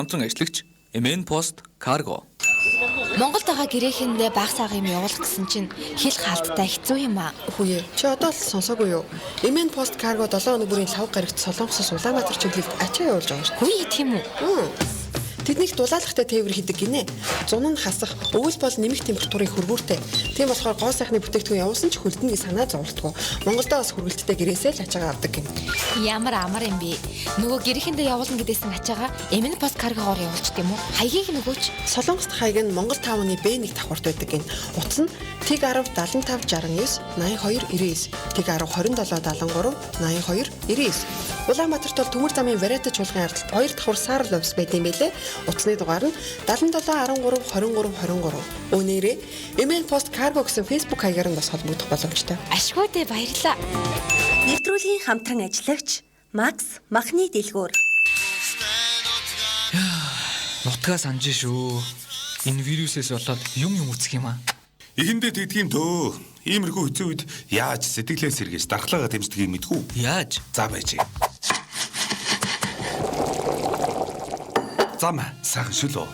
Онцон ажлагч MN Post Cargo. Монголд байгаа гэрээхэндээ баг сага юм явуулах гэсэн чинь хэл хаалттай хэцүү юм аа. Үгүй ээ. Чи одоо л сонсоогүй юу? MN Post Cargo 7 өнөө бүрийн 5 гарагт Солонгосоос Улаанбаатар чиглэлд ачаа явуулж байгаа шүү. Хүй тийм үү? Тэднийх дулаалгатай тээвэр хийдэг гинэ. Зун нь хасах, өвөл бол нэмэх температурын хөргүүртэй. Тийм болохоор гоо сайхны бүтээгдэхүүн явуулсан ч хөлдөн гэж санаа зовлтгоо. Монголдоо бас хөргөлттэй гэрээсээ л ачаагаа авдаг гин. Ямар амар юм бэ? Нөгөө гэрээхэндээ явуулна гэдээс нь ачаагаа MN Post Cargo-оор явуулчих юм уу? Хаягийг нөгөөч. Солонгост хаяг нь Монгол 5-ны B1 давхурт байдаг гин. Утас нь Тэг 10 75 69 82 99. Тэг 10 27 73 82 99. Улаанбаатарт бол төмөр замын Варата чуулган ардалт 2 давхар Саар ловс байт юм бэлээ. Утасны дугаар нь 77 13 23 23. Өнөөрөө MN Post Cargo гэсэн Facebook хаягаар нь бас холбогдох боломжтой. Ашгүй дээ, баярлаа. Нэвтрүүлгийн хамтран ажиллагч Макс Махны дэлгүүр. Нутгаа санаж шүү. Энэ вирусээс болоод юм үцэх юм аа. Эхэндээ тэгдэг юм дөө. Иймэрхүү хэцүү үед яаж сэтгэлээ сэргээж дархлаагаа дэмждгийг мэдгүй. Яаж? За байж. Зам сайхан шүлөө.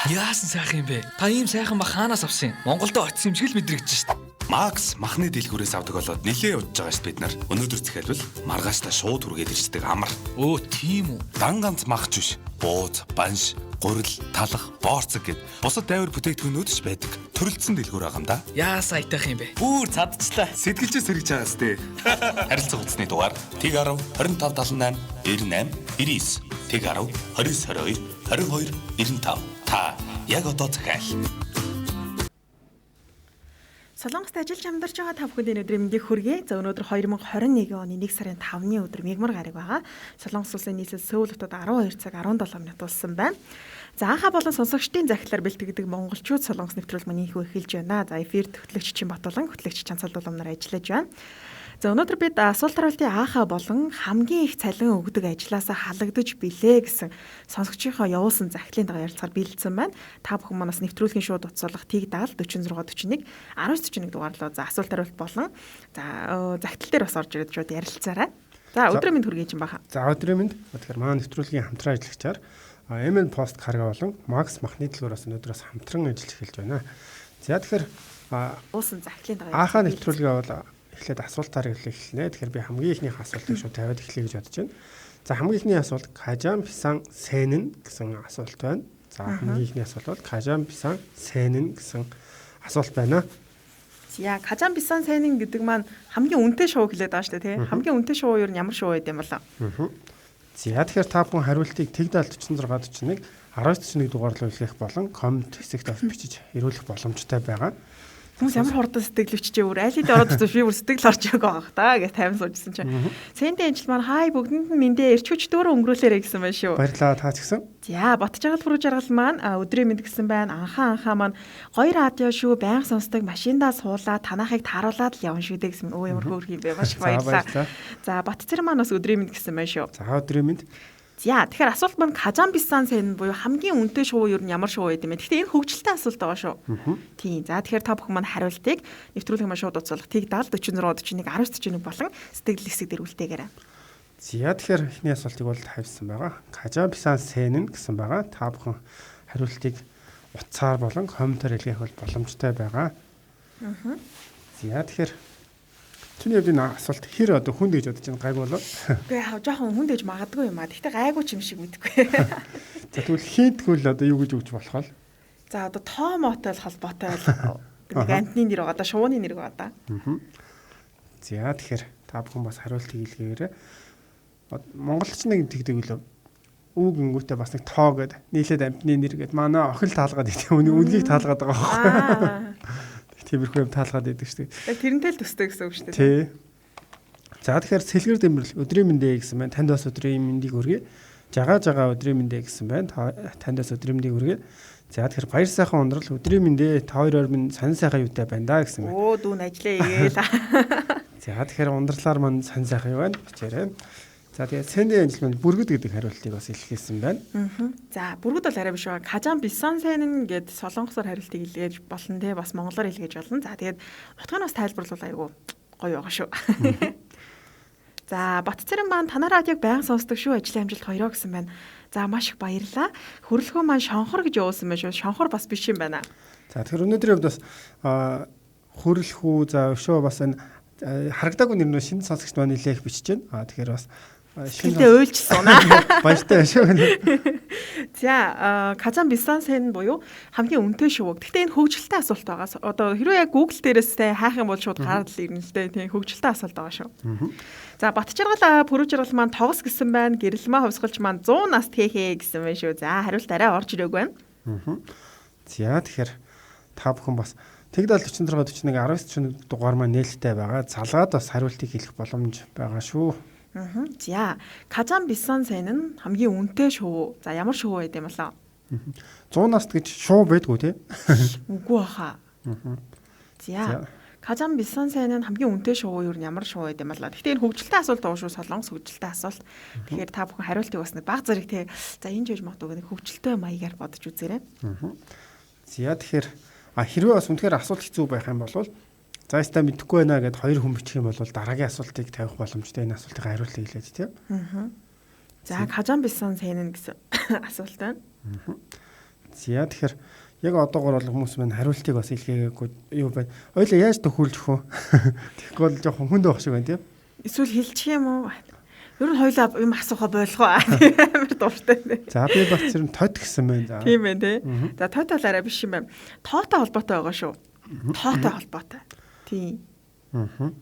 Яасан сайхан юм бэ? Та ийм сайхан мах хаанаас авсан юм? Монголдо очсон юм шиг л мэдрэгдэж шít. Макс Махны дэлгүүрээс авдаг болоод нилээ удаж байгаа ш бид нар. Өнөөдөр захиалбал маргааштай шууд үргээд ирждэг амар. Өө тийм үү? Дан ганц махч биш. Бууз, банш, гурил, талах, боорцог гэд бусад дайвар бүтээгдэхүүнүүд ч байдаг. Төрөлцсөн дэлгүүр байгаа юм да. Яасан айтах юм бэ? Бүр цадчлаа. Сэтгэлжээ сэргэж байгаа сте. Харилцаа утасны дугаар Тэг 10 25 78 98 99. Тэг 10 29 22 22 95. Та яг одоо захиал. Солонгост ажиллаж амьдарч байгаа та бүхэнд өнөөдрийн мэндийг хүргэе. За өнөөдөр 2021 оны 1 сарын 5-ны өдөр мигмар гараг байгаа. Солонгос улсын нийслэл Сөүл хотод 12 цаг 17 минут болсон байна. За анхаа болон сонсогчдын захидлаар бэлтгэдэг монголчууд солонгос нэвтрүүлэг маань ийхүү эхэлж байна. За эфирт хөтлөгч Чин Батулан, хөтлөгч Чансал Дулам нар ажиллаж байна. За өнөөдөр бид асуулт хариултын анхаа болон хамгийн их цалин өгдөг ажлаасаа халагдаж билээ гэсэн сонсогчийнхоо явуулсан захидлын дага ярилцахаар бэлдсэн байна. Та бүхэн манаас нэвтрүүлгийн шууд утсуулах Тэг 70 46 41 1941 дугаарлуу за асуулт хариулт болон за захидал дээр бас орж ирээд шууд ярилцаарай. За өдрийн мэнд хүргэж юм баха. За өдрийн мэнд. Тэгэхээр маань нэвтрүүлгийн хамтран ажиллагчаар MN Post Cargo болон Макс Махны дэлгүүрээс өнөөдрөөс хамтран ажиллаж эхэлж байна. За тэгэхээр уусан захидлын дага анхаа нэвтрүүлгээ бол эхлээд асуултаар эхлэнэ. Тэгэхээр би хамгийн ихнийх асуултыг шууд тавиад эхлэе гэж бодож байна. За хамгийн ихний асуулт Кажан Писан Сэнэн гэсэн асуулт байна. За хамгийн ихний асуулт бол Кажан Писан Сэнэн гэсэн асуулт байна. За Кажан Писан Сэнэн гэдэг маань хамгийн үнэтэй шоу хэлээд байгаа шүү дээ, тий? Хамгийн үнэтэй шоу юу нь ямар шоу байд юм болоо? За тэгэхээр та бүхэн хариултыг Тэг 70 46 41 1941 дугаарлуу илгээх болон коммент хэсэгт бичиж ирүүлэх боломжтой байгаа. Хүмүүс ямар хурдан сэтгэлвчтэй өөр аль хэдийн ороод би бүр сэтгэл орж байгаа та гэж тайван суужсэн чинь. Цэнтэй ажил маань хай бүгдэнд нь мэндэ эрчүүч дөөрөө өнгөрүүлээрэй гэсэн байна шүү. Баярлалаа та ч гэсэн. За бот жаргал бүрүү жаргал маань өдрийн мэд гэсэн байна. Анхаа маань гоё радио шүү байнга сонсдог машиндаа суулаа танахыг тааруулаад л явна шүү дээ гэсэн. Өө ямар хөөрх юм бэ маш их баярлалаа. За бот цэр маань бас өдрийн мэд гэсэн байна шүү. За өдрийн мэд. За тэгэхээр асуулт маань Кажан Писан Сэнэн буюу хамгийн үнэтэй шоу юу нь ямар шоу байд юм бэ? Гэхдээ энэ хөгжилтэй асуулт байгаа шүү. Тийм. За тэгэхээр та бүхэн маань хариултыг нэвтрүүлгийн маань шууд утсуулах Тэг 70 46 41 1941 болон сэтгэл хэсэг дээр үлдээгээрэй. За тэгэхээр эхний асуултыг бол тавьсан байгаа. Кажан Писан Сэнэн гэсэн байгаа. Та бүхэн хариултыг утсаар болон комментээр илгээх бол боломжтой байгаа. За тэгэхээр Чиний энэ асуулт хэр одоо хүнд гэж бодож байна гайг болоо. Үгүй яа жоохон хүнд гэж магадгүй юм а. Гэхдээ гайгүй ч юм шиг мэдгүй. За тэгвэл хийдгүүл одоо юу гэж өгч болох вэ? За одоо тоо мотол холбоотой нэг антны нэр байгаа да шууны нэр байгаа да. За тэгэхээр та бүхэн бас хариултыг илгээгээрэй. Монголч нэг тэгдэг үлээ. Үг гингүүтээ бас нэг тоо гэд нийлээд амтны нэр гэд манай охин таалгаад идэх үнгийг таалгаад байгаа байхгүй. Тиймэрхүү юм таалгаад идэг шүү дээ. Тэрнтэй л төстэй гэсэн үг шүү дээ. Тий. За тэгэхээр сэлгэр дэмрэл өдрийн мэндэ гэсэн байна. Танд бас өдрийн мэндийг хүргэе. Жагаа өдрийн мэндэ гэсэн байна. Танд бас өдрийн мэндийг хүргэе. За тэгэхээр баяр сайхан ундрал өдрийн мэндэ та хоёр минь сонь сайхан юутай байна да гэсэн байна. Өө дүүн ажиллаа игээл. За тэгэхээр ундралаар мань сонь сайхан юу байна? Бичээрэй. За тэгээд сэндийн ажилманд бүргэд гэдэг хариултыг бас илгээсэн байна. За бүргэд бол арай биш ба. Кажан Писан Сэнэн гэд солонгосоор хариултыг илгээж болно те бас монголоор илгээж болно. За тэгээд утгыг бас тайлбарлуул айгу гоё байгаа шүү. За Батцэрэн маань танаа радиог байнга сонсдог шүү ажлын амжилт хоёроо гэсэн байна. За маш их баярлалаа. Хөрлөхөө маань шонхор гэж уусан байна шүү. Шонхор бас биш юм байна. За тэгэхээр өнөөдрийн хувьд бас хөрлөхүү за өшөө бас энэ харагдаагүй нэр нь шинэ сонсогчд маань нэлээх бичиж байна. Тэгэхээр бас шинэ уйлжсэн унаа. баяртай шүү. За Казан Бисансен буюу хамгийн үнэтэй шувууг. Гэхдээ энэ хөгжилтэй асуулт байгаа. Одоо хэрвээ яг Google дээрээс тэ хайх юм бол шууд гараад л ирнэ л дээ. Тийм хөгжилтэй асуулт байгаа шүү. За Батчаргал Пүрэв жаргал маань тогс гэсэн байна. Гэрэлмээ хувьсгалч маань 100 наст хийхээ гэсэн байна шүү. За хариулт арай орж ирээгүй байна. За тэгэхээр та бүхэн бас Тэгдэл 46 41 19 дугаар маань нээлттэй байгаа. Залгаад бас хариултыг хэлэх боломж байгаа шүү. За Казан Бисансен нь хамгийн үнэтэй шувуу. За ямар шувуу байд юм болоо? 100 наст гэж шуу байдгүй тий? Үгүй баха. За Казан Бисансен нь хамгийн үнэтэй шувуу юу ямар шувуу байд юм болоо? Гэхдээ энэ хөгжилтэй асуулт байгаа шүү. Солонгос хөгжилтэй асуулт. Тэгэхээр та бүхэн хариултыг бас нэг баг зэрэг тий. За энэ жиж магадгүй нэг хөгжилтэй маягаар бодож үзээрэй. За тэгэхээр хэрвээ бас үнэхээр асуулт хэцүү байх юм бол за яста мэдэхгүй байна гэд хоёр хүн бичих юм бол дараагийн асуултыг тавих боломжтой энэ асуултыг хариултыг хэлээд тийм. За Казан Бисансен гэсэн асуулт байна. За тэгэхээр яг одоогор бол хүмүүс маань хариултыг бас илгээгээгүй юу байна. Ойлоо яаж төхүүлж хөө. Тэгэхгүй бол жоохон хүнд байх шиг байна тийм. Эсвэл хэлчих юм уу? Ер нь хоёлаа юм асуухаа болгоо. Амар дуртай. За би бас зэрэг тод гэсэн байна. Тийм ээ тий. За тод бол арай биш юм байна. Тоотой холбоотой байгаа шүү. Тоотой холбоотой. Тийм.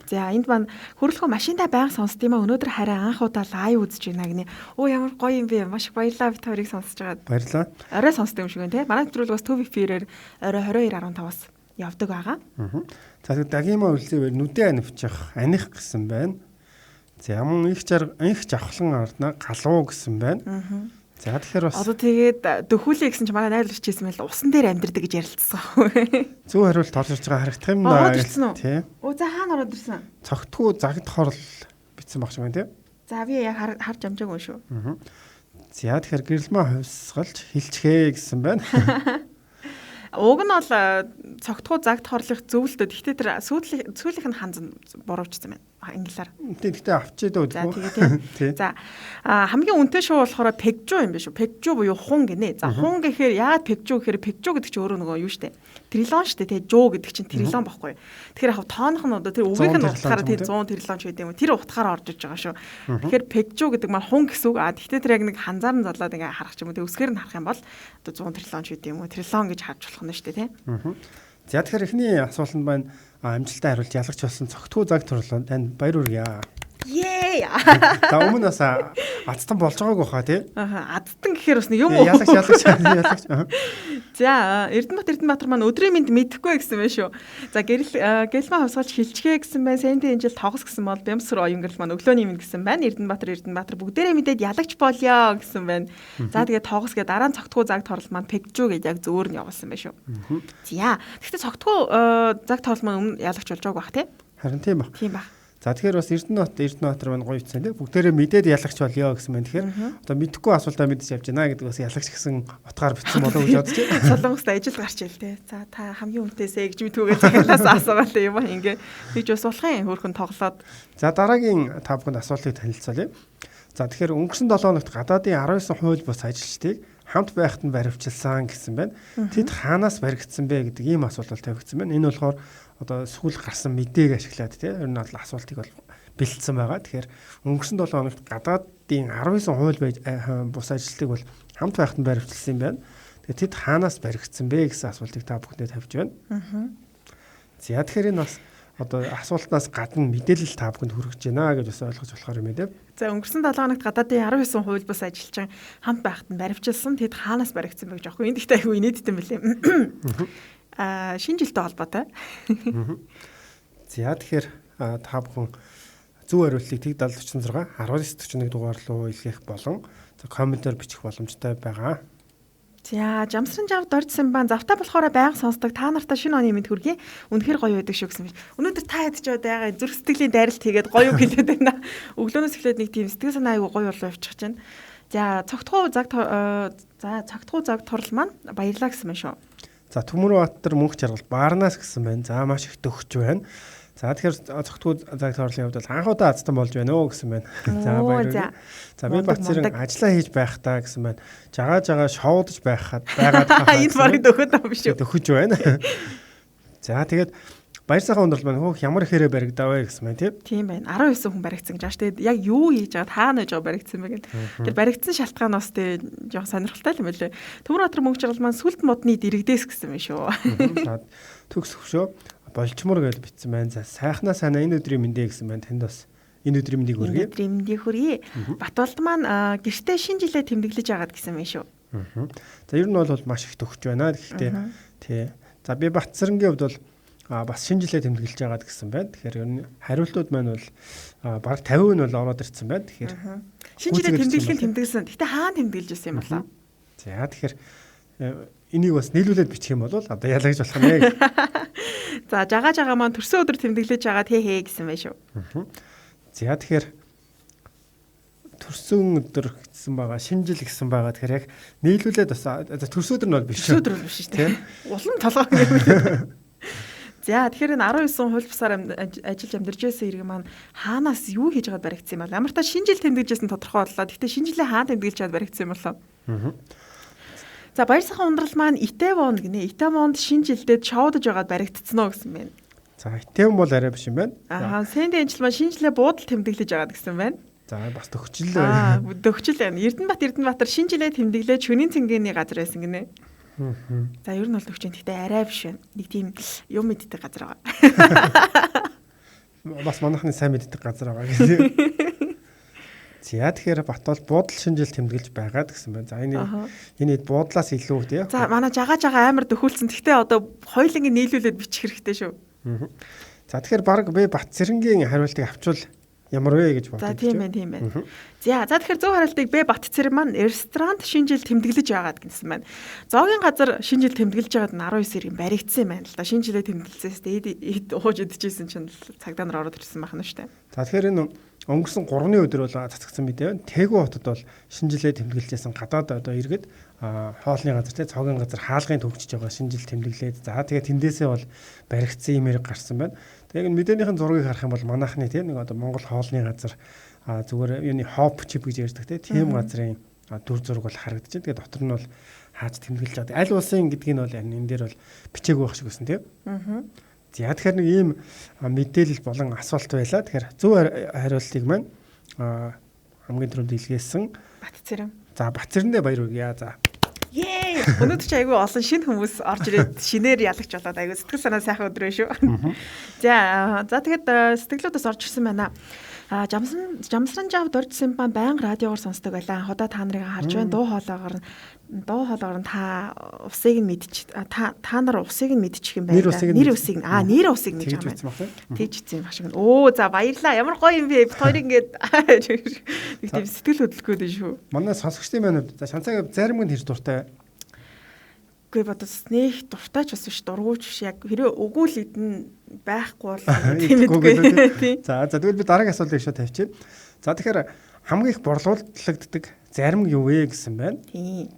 За энд маань хөрлөхөө машиндаа байнга сонсд юм а. Өнөөдөр хараа анх удаа лайв үзэж байна гинэ. Оо ямар гоё юм бэ. Маш их баярлалаа бит хоёрыг сонсож байгаад. Баярлалаа. Орой сонсд юм шиг байна тий. Манай нэвтрүүлэг бас TVF-ээр орой 22:15-аас явдаг байгаа. За тэгээд дагима үлзээвэр нүдээ анивчих аних гэсэн байна. За ямар их жавхлан орно галуу гэсэн байна. За тэгэхээр бас одоо тэгээд дөхүүлээ гэсэн чи манай найз ирчихсэн байл усан дээр амьдэрдэг гэж ярилцсан. Зөв хариулт орж ирж байгаа харагдах юм даа. Тийм. Оо за хаана ороод ирсэн? Цогтгүй загдахор л битсэн баг шиг байна тийм. За би яг харж амжаагүй шүү. За тэгэхээр гэрэлмээ хувьсгалж хилчхээ гэсэн байна. Уг нь бол цогтхуу загт хорлох зөвлөлтөд. Гэхдээ тэр сүүлийнх нь ханз буруучсан байна. Англиар. Тэгтээ авчиад үү. За тэгээд за хамгийн үнэтэй шуу болохоор пегжу юм биш үү? Пегжу буюу хун гинэ. За хун гэхээр яагаад пегжу гэхээр пегжу гэдэг чинь өөрөө нөгөө юу штэ? Трилон штэ тий жуу гэдэг чинь трилон баггүй. Тэгэхээр яг тооных нь одоо тэр үгийг нь утгаараа тий 100 трилон ч гэдэг юм. Тэр утгаараа орж иж байгаа шүү. Тэгэхээр пегжу гэдэг маань хун гэсэн үг. Тэгтээ тэр яг нэг ханзаар нь залаад ингээ харах ч юм уу. Тэг үсгээр нь харах юм бол одоо 100 трилон ч гэдэг юм уу. Трилон гэж харж болох нь штэ тий. За тэгэхээр эхний асуултанд байна амжилттай хариулт ялагч болсон цогтгүй цаг турлаа танд баяр хүргье. За өмнө бас адтан болж байгаагүй хаа тий. Адтан гэхээр бас нэг юм уу? Ялагч. За Эрдэнэбаатар маань өдрийн мэд мэдэхгүй гэсэн байх шүү. За гэлмээ хувьсгалж хилчгээ гэсэн байна. Сэнди энэ жил тогс гэсэн бол Бямсэр оюнгал маань өглөөний мэд гэсэн байна. Эрдэнэбаатар бүгдээрээ мэдээд ялагч болёо гэсэн байна. За тэгээд тогс гэ дараа нь цогтгүй цаг торл маань пегжүү гэж яг зөөр нь явуулсан байх шүү. За гэхдээ цогтгүй цаг торл маань өмнө ялагч болж байгааг бах тий. Харин тийм баг. Тийм баг. За тэгэхээр бас Эрдэнэбаатар маань гоё утсан тийм бүгдээрээ мэдээд ялагч болёо гэсэн байна. Тэгэхээр одоо мэдэхгүй асуултаа мэдэж явж байна гэдэг бас ялагч гэсэн утгаар бичсэн болов уу гэж бодож байна. Солонгост ажил гарч ил тээ. За та хамгийн үнэтэйсээ гэж мэдвүгээ захиалаас асуугаад юм аа ингээ. Тэгж бас болохын хөөрхөн тоглоод. За дараагийн та бүхэнд асуултыг танилцуулъя. За тэгэхээр өнгөрсөн 7 хоногт гадаадын 19 хууль бус ажилчдыг хамт байхад нь баривчилсан гэсэн байна. Тэд хаанаас баригдсан бэ гэдэг ийм асуулт тавигдсан байна. Энэ болохоор одоо сүүл гарсан мэдээг ашиглаад тийм ер нь бол асуултыг бол бэлдсэн байгаа. Тэгэхээр өнгөрсөн 7 хоногт гадаадын 19 хууль бус ажилтныг бол хамт байхад нь баривчилсан юм байна. Тэгээд тэд хаанаас баригдсан бэ гэсэн асуултыг та бүхэндээ тавьж байна. За тэгэхээр энэ бас одоо асуултнаас гадна мэдээлэл та бүхэнд хүргэж байна гэж бас ойлгож болохоор юм тийм. За өнгөрсөн 7 хоногт гадаадын 19 хууль бус ажилчин хамт байхад нь баривчилсан. Тэд хаанаас баригдсан бэ гэж аахгүй. Энд ихтэй айгүй инээдтэй юм билээ. Шинэ жилтэй холбоотой. За тэгэхээр та бүхэн зөв хариултыг Тэг 7046 1941 дугаар руу илгээх болон комментээр бичих боломжтой байгаа. За жамсран жавд оржсэн бан завтаа болохоор байнга сонсдог та нартай шинэ оны мэд хүргэе. Үнэхээр гоё байдаг шүү гэсэн. Өнөөдөр та ядж байгаа зүрх сэтгэлийн дайралт хийгээд гоё хэлээд байна. Өглөөнөөс эхлээд нэг тийм сэтгэл санаа айгүй гоё болоо явчих чинь. За цогтхуу цаг торл маань баярлаа гэсэн байна шүү. За Төмөрбаатар мөнх жаргал Баарнаас гэсэн байна. За маш их төгч байна. За тэгэхээр цогтгүй цаг тоорлын хувьд бол анх удаа азтан болж байна уу гэсэн байна. За баярлалаа. За би Батцэрэн ажиллаа хийж байхдаа гэсэн байна. Жагаа шоудж байгаад хаа. Энэ барыг дөхөд юм биш үү? Дөхөж байна. За тэгээд баяр сайхан ундрал байна. Хөөх ямар хэрэг баригдав вэ гэсэн байна тийм байна. 19 хүн баригдсан гэж. Тэгээд яг юу хийж байгаад хаана байж байгаа баригдсан бэ гэдэг. Тэгэхээр баригдсан шалтгаанаас тэг жоохон сонирхолтой юм байлээ. Төмөр Батар мөнгө жаргал маань сүлд модны дэрэгдээс гэсэн юм шүү. За төгс хөшөө болчмор гэж бичсэн байна. За сайхнаа санаа энэ өдрийн мэндэ гэсэн байна. Танд бас энэ өдрийн мэндийг хүргэе. Энэ өдрийн мэндийг хүргэе. Батболд маань гэртээ шинэ жилээ тэмдэглэж агаад гэсэн байна шүү. За ер нь бол маш их төгсж байна. Гэхдээ тий. За би Батцэрэнгийн хувьд бол бас шинэ жилээ тэмдэглэж агаад гэсэн байна. Тэгэхээр ер нь хариултууд маань бол бараг 50% нь бол ороод ирсэн байна. Тэгэхээр шинэ жилээ тэмдэглэсэн. Гэхдээ хаана тэмдэглэж байсан юм болоо? За тэгэхээр энийг бас нийлүүлээд бичих юм бол одоо ялагж болох нэ. За жагаа маань төрсөн өдөр тэмдэглэж байгаа хээ гэсэн байна шүү. За тэгэхээр төрсөн өдөр гэсэн байгаа, шинэ жил гэсэн байгаа. Тэгэхээр яг нийлүүлээд бас төрсөн өдөр нь бол биш шүү. Төрсөн өдөр биш шүү дээ. Улам толгой юм. За тэгэхээр энэ 19 хууль бусаар ажиллаж амьдарч байсан иргэн маань хаанаас юу хийж байгаад баригдсан юм бол ямар та шинэ жил тэмдэглэжсэн тодорхой боллоо. Гэхдээ шинэ жилээ хаана тэмдэглэж чад баригдсан юм болоо. За баяр сайхан ундрал маань Итавон гинэ. Итавонд шинэ жилдээ шоудж байгаад баригдсан уу гэсэн байна. За Итавон бол арай биш юм байна. Сэндэнжил маань шинэ жилээ буудал тэмдэглэж байгаад гэсэн байна. За бас төгчл байна. Төгчл байна. Эрдэнэбаатар шинэ жилээ тэмдэглээд шөнийн цэнгэний газар байсан гинэ. За ер нь бол төгч юм. Гэхдээ арай биш байна. Нэг тийм юм мэддэг газар байгаа. Бас манайхны сайн мэддэг газар байгаа гэсэн. За тэгэхээр Батбол буудал шинэ жил тэмдэглэж байгаад гэсэн байна. За энэ буудлаас илүү тий. За манай жагаа амар дөхүүлсэн. Гэхдээ одоо хоёулангийн нийлүүлээд бичих хэрэгтэй шүү. За тэгэхээр баг би Батцэрэнгийн хариултыг авчвал ямар вэ гэж бодож байна. За тийм байна. За тэгэхээр зөв хариултыг Б Батцэрэн маань ресторант шинэ жил тэмдэглэж байгаад гэсэн байна. Зоогийн газар шинэ жил тэмдэглэж байгаад 19 иргэн баригдсан юм байна л да. Шинэ жилээ тэмдэглэсээс эд ууж идчихсэн чинь цагдаа нар ороод ирсэн байна шүү дээ. За тэгэхээр энэ өнгөрсөн 3-ны өдөр бол цацгдсан бид байна. Тэгүү хотод бол шинэ жилээ тэмдэглэжсэн гадаад одоо иргэд хоолны газар тий цогийн газар хаалгын төвчж байгаа шинэ жил тэмдэглээд за тэгээ тэндээсээ бол баригдсан юм гарсан байна. Тэгээ мэдээнийхэн зургийг харах юм бол манайхны тий нэг одоо Монгол хоолны газар зүгээр юуны хоп чип гэж ярьдаг тий тийм газрын дүр зураг бол харагдаж байна. Тэгээ дотор нь бол хааж тэмдэглэж байгаа. Аль улсын гэдгийг нь бол энэ дээр бол бичээгүй байх шиг байсан тий. За тэгэхээр нэг ийм мэдээлэл болон асуулт байлаа. Тэгэхээр зөв хариултыг маань хамгийн түрүүнд илгээсэн Батцэрэн. За Батцэрэндээ баяр хүргье. За. Yay! Өнөөдөр чи айгүй олон шинэ хүмүүс орж ирээд шинээр ялагч болоод айгүй сэтгэл санаа сайхан өдрөө шүү. За тэгээд сэтгэлүүдээс орж ирсэн байна. Жамсран жав дорж симпан байнга радиогоор сонсдог байлаа. Анхудаа та нарыг харж байна. Дуу хоолойгоор та усыг нь мэдчих та нар усыг нь мэдчих юм байна. Нэр усыг мэдж байгаа юм. Тэгж ицсэн баг шиг. Оо за баярлаа. Ямар гоё юм бэ? Хоёрыг ингээд нэг тийм сэтгэл хөдлөхөөд нь шүү. Манай сонсогчдын маань за шанцаа зарим нь хэрэг дуртай. Үгүй бодос нэх дуртай ч бас биш дургуйч биш яг хэрэв өгөөл идэн байхгүй бол тийм ээ. За тэгвэл би дараагийн асуултыг шууд тавьчих. За тэгэхээр хамгийн их борлуулагддаг зарим юу вэ гэсэн байна.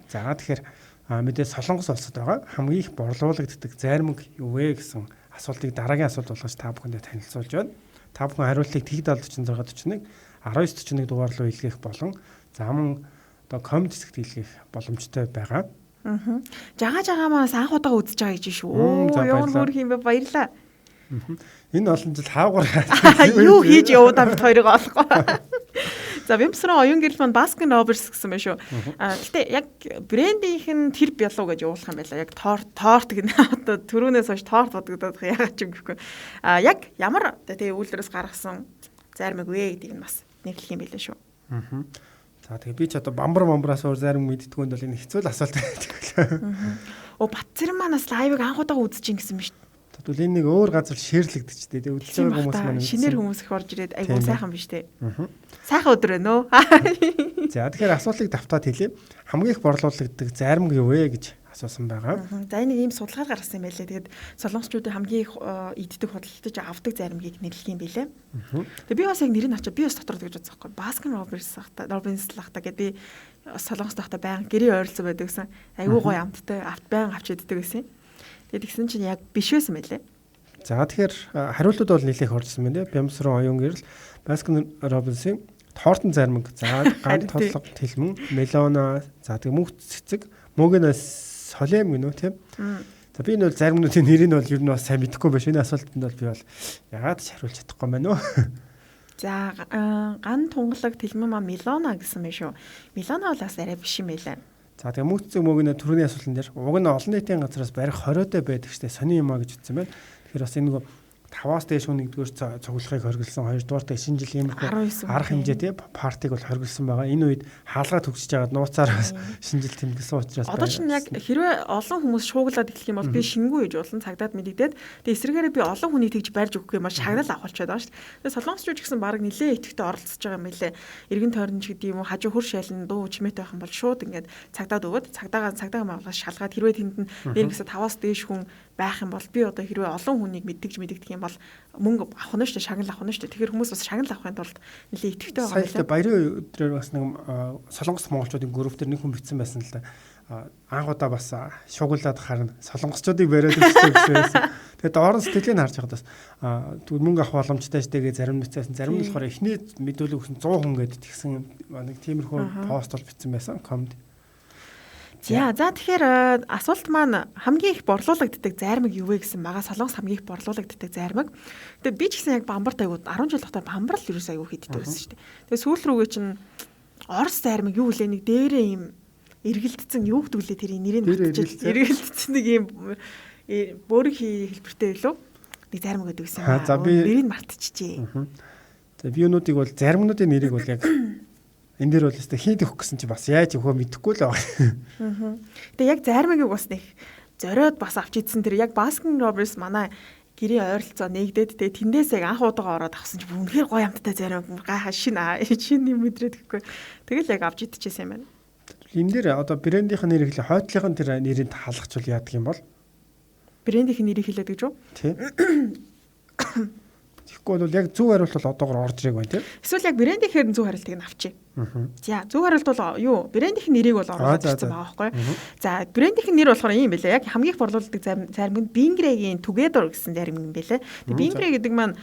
За тэгэхээр мэдээ Солонгос улсад байгаа хамгийн их борлуулагддаг зарим юу вэ гэсэн асуултыг дараагийн асуулт болгож та бүхэндээ танилцуулж байна. Та бүхэн хариултыг Тэг 7641 1941 дугаар руу илгээх болон зам одоо коммент хэсэгт илгээх боломжтой байгаа. Жагаа манаас анх удаа үзэж байгаа гэж шүү. Оо ямар мөр юм бэ баярлаа. Энэ олон жил хаагур юу хийж явуудаа бид хоёрыг олохгүй. За Вимсрон оюун гэрэл маань Baskin Robbins гэсэн байна шүү. Гэтэ яг брендийнх нь тэр бялуу гэж явуулах юм байла. Яг торт гэнэ. Одоо түрүүнээс хойш торт бодогдоод яагаад ч юм гэхгүй. Яг ямар тэгээ үйлдвэрээс гаргасан зармиг вэ гэдгийг нь бас нэрлэх юм байла шүү. За тэгээ би ч одоо бамбараас өөр зарим мэдтгүүнд бол энэ хэцүү л асуулт байдаг. Оо Батцэрэн манаас лайвыг анх удаа үзэж ин гэсэн мэт. Тэгвэл энэ нэг өөр газар шеэрлэгдэж дээ. Үзэж байгаа хүмүүс маань шинээр хүмүүс их орж ирээд айгүй сайхан биш дээ. Сайхан өдөр байна уу? За тэгэхээр асуултыг давтаад хэлье. Хамгийн их борлуулагддаг зарим юу вэ гэж асуусан байгаа. За энэ ийм судалгаар гаргасан юм байлээ. Тэгээд солонгосчуудын хамгийн их иддэг худалдаж авдаг заримгийг нэрлэх юм билээ. Тэгээд би бас яг нэрийг авчаа би бас дотор гэж бодсон байхгүй. Baskin Robbins лахта гэдэг би солонгос тахта байнга гэрээ ойрлцоо байдаг гэсэн. Айгүй гоё амттай авт байнга авч иддэг гэсэн. Тэгээд тэгсэн чинь яг биш байсан байлээ. За тэгэхээр хариултууд бол нэлээх оржсон байна. Бямсруу оюун гэрэл, Баскин Робинсын тоортон зармаг, за ган толгод тэлмэн, мелона, за тэгээ мөнх цэцэг, мөгөн солем гэнэ үү тийм. За би энэ бол зармнуудын нэрийг бол ер нь бас сайн мэдэхгүй байна. Энэ асуултанд бол би бол ягаад ч хариулж чадахгүй байна уу? За ган тунгалаг тэлмэн ма мелона гэсэн байх шүү. Мелона бол бас арай биш юм байлаа. За тэгээ мөнх цэцэг мөгөн түрүүний асуултан дээр уг нь олон нийтийн газраас барих 20-д байдаг штэ сони юм а гэж утсан байна. Тэгэхээр бас энэ нэг 5-аас дээш хүн нэгдүгээр цуглахыг хоригдсан, хоёрдугаар та шинэ жилийн иймэрхүү арга хэмжээ тий партиг бол хоригдсан байгаа. Энэ үед хаалгаа төгсөж байгаад нууцаар бас шинэ жил тэмдэглэсэн учраас одоо ч яг хэрвээ олон хүмүүс шууглаад эхлэх юм бол би шингүү гэж улан цагдаад мэдэгдээд тэгээ эсрэгээрээ би олон хүнийг тэгж барьж өгөх юм бол шагнал авахулчаад байгаа шүү дээ. Тэгээ солонгосчууд гэсэн баг нилээ итгэвтэй оролцож байгаа юм байлээ. Эргэн тойрон ч гэдэг юм уу хажуу хөр шайлан дуу чимээтэй байх юм бол шууд ингээд цагдаад өгöd цагдаагаа маагаас шалгаад хэрвээ тэнд нь дээрээс 5-аас дээш хүн байх юм бол би одоо хэрвээ олон хүнийг мэддэг юм бол мөнгө авах нь шүү дээ, шагнал авах нь шүү дээ. Тэгэхээр хүмүүс бас шагнал авахын тулд нэлээ итгэвтэй байгаа юм байна. Сая баярын өдрөөр бас нэг солонгос монголчуудын групп дээр нэг хүн бичсэн байсан л да. Анхудаа бас шугуулад харна. Солонгосчуудыг бариад өгсөн гэсэн байсан. Тэгээд доорн сэтгэлийг харж байхад бас мөнгө авах боломжтой штэ гэж зарим нүцээс зарим нь болохоор эхний мэдүүлэг өгсөн 100 хүн гээд тэгсэн нэг тиймэрхүү пост бол бичсэн байсан. Комент. За тэгэхээр асуулт маань хамгийн их борлуулагддаг зармаг юу вэ гэсэн байгаа. Солонгос хамгийн их борлуулагддаг зармаг. Тэгээ би ч гэсэн яг бамбарт аягүй 10 жил дотор бамбар л ерөөс аягүй хийддэг байсан шүү дээ. Тэгээ сүүл рүүгээ чинь Орос зармаг юу үлээ нэг дээрээ юм эргэлдсэн юу гэдүүлээ тэрийн нэрийг батчих. Эргэлдсэн нэг юм бөөрийн хэлбэртэй билүү? Нэг зармаг гэдэг гэсэн юм аа. Нэрийг мартчихжээ. За би өнүүдийг бол зармагнуудын нэрийг бол яг энэ дээр бол өстой хийд өгөх гэсэн чи бас яаж өгөө мэдэхгүй л байгаа. Тэгээ яг зармагийг бас нэг зориод бас авч идсэн тэр яг Баскин Робинс манай гэрээ ойролцоо нэгдээд тэгээ тэндээс яг анх удаага ороод авсан чи үнэхээр гоё амттай зармаг гайхаа шинэ юм мэдрээд гэхгүй. Тэгэл яг авч идчихсэн юм байна. Энэ дээр одоо брэндийнх нь нэрийг хэлээ хойтлогын тэр нэрийг хаалгачвал яадаг юм бол брэндийнх нь нэрийг хэлээд гэж үү? Тийм. Тэгэхгүй бол яг зөв хариулт бол одоогор орж ирэх байна тийм. Эсвэл яг брэндийнхээр зөв хариултыг нь авчи. За зөв хариулт бол юу? Брэндийнх нь нэрийг бол оруулаад ирсэн байгаа байхгүй. За брэндийнх нь нэр болохоор юм байлаа. Яг хамгийн их борлуулдаг зарим нь Bingray-гийн Together гэсэн зарим юм байлаа. Тэгээ Bingray гэдэг маань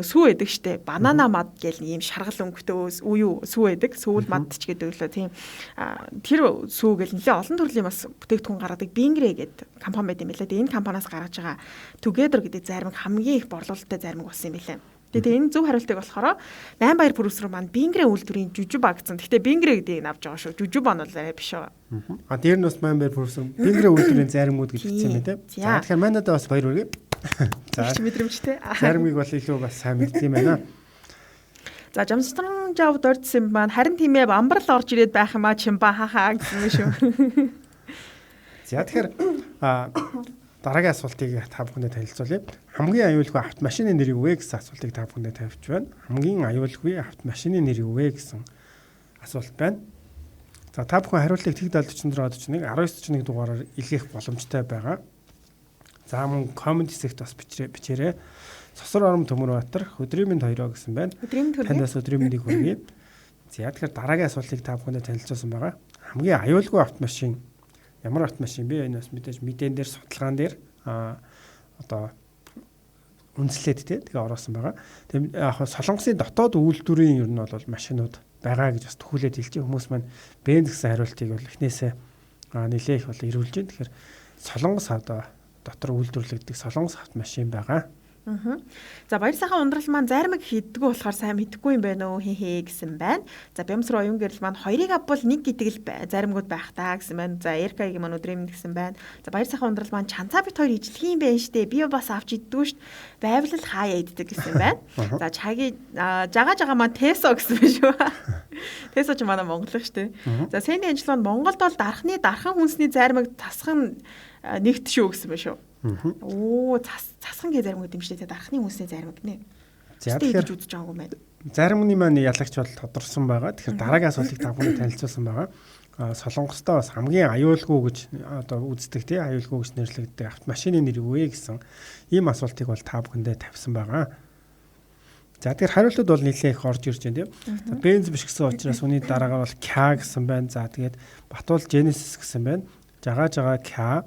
сүү байдаг штэ. Банана мад гэл ийм шаргал өнгөтэй сүү байдаг. Сүүл мад ч гэдэг лөө тийм. Тэр сүү гэл нэлээ олон төрлийн бас бүтээгдэхүүн гаргадаг Bingray гэдэг компани байт юм байлаа. Тэгээ энэ компаниас гаргаж байгаа Together гэдэг зарим хамгийн их борлуулалттай зарим болсон юм байлаа. Тэгээ энэ зөв хариултыг болохоор 8 баяр продюсер маань Bingray үйлдвэрийн Жужуба гэсэн. Гэхдээ Bingray гэдгийг авч байгаа шүү. Жужуба нь бол арай биш байгаа. Дээр нь бас 8 баяр продюсер Bingray үйлдвэрийн заримуд гэж бичсэн юм тийм. За тэгэхээр манайдаа бас баяр хүргэе. За мэдрэмжтэй. Заримыг бол илүү бас сайн мэддэг юм байна. За Жамстран жав дордсон маань харин тиймээ бамбарл орж ирээд байх юм а чимба хахаа гэсэн юм шүү. За тэгэхээр дараагийн асуултыг та бүхэндээ танилцуулъя. Хамгийн аюулгүй автомашины нэр юу вэ гэсэн асуултыг та бүхэндээ тавьж байна. Хамгийн аюулгүй автомашины нэр юу вэ гэсэн асуулт байна. За та бүхэн хариултыг Тэг 7441 1941 дугаараар илгээх боломжтой байгаа. За мөн комент хэсэгт бас бичээрэй. Сосор ором Төмөрбаатар өдрийн мэнд хоёроо гэсэн байна. Танаас өдрийн мэндийг хүргэе. За тэгэхээр дараагийн асуултыг та бүхэндээ танилцуулсан байгаа. Хамгийн аюулгүй автомашин ямар автомашин бэ? Энэ бас мэдээж мэдэн дээр судалгаан дээр одоо үндэслээд тэгээ ороосон байгаа. Тэгээ яг Солонгосын дотоод үйлдвэрийн ер нь бол машинууд байгаа гэж бас төхүүлээд хэлж байгаа хүмүүс маань бэн гэсэн хариултыг бол эхнээсээ нэлээ их бол ирүүлж байна. Тэгэхээр Солонгос одоо дотор үйлдвэрлэгдэх Солонгос автомашин байгаа. За баяр сайхан ундрал маань зармаг хийдгүү болохоор сайн мэдэхгүй юм байна уу хээ гэсэн байна. За Бямсруу оюун гэрэл маань хоёрыг авбал нэг гэдэг л заримгууд байх таа гэсэн байна. За Эркагийн маань өдрийн гэсэн байна. За баяр сайхан ундрал маань чанцаа бит хоёр ижлэх юм байна штэ. Би бас авч иддгүй штт. Байвал хаяа иддэг гэсэн байна. За чагийн жага маань Тесо гэсэн байна шүү. Тесо ч манай монголох штэ. За Сэний ажил маань Монголд бол дархан хүнсний зармаг тасхан нэгт шүү гэсэн байна шүү. Оо цасхан гээ зарим гэдэг юм шүү дээ. Дархны хүнсний зармаг нэ. За тэгэхээр үзэж байгаагүй юм байна. Заримны маань ялагч бол тодорсон байгаа. Тэгэхээр дараагийн асуултыг та бүхэнд танилцуулсан байгаа. Солонгостой бас хамгийн аюулгүй гэж одоо үздэг тий аюулгүй гэж нэрлэгддэг автомашины нэр юу вэ гэсэн ийм асуултыг бол та бүхэндээ тавьсан байгаа. За тэгэхээр хариултууд бол нэлээд их орж ирж байна тийм. За бенз биш гэсэн учраас үүний дараагаар бол K гэсэн байна. За тэгээд Батуул Genesis гэсэн байна. Жага K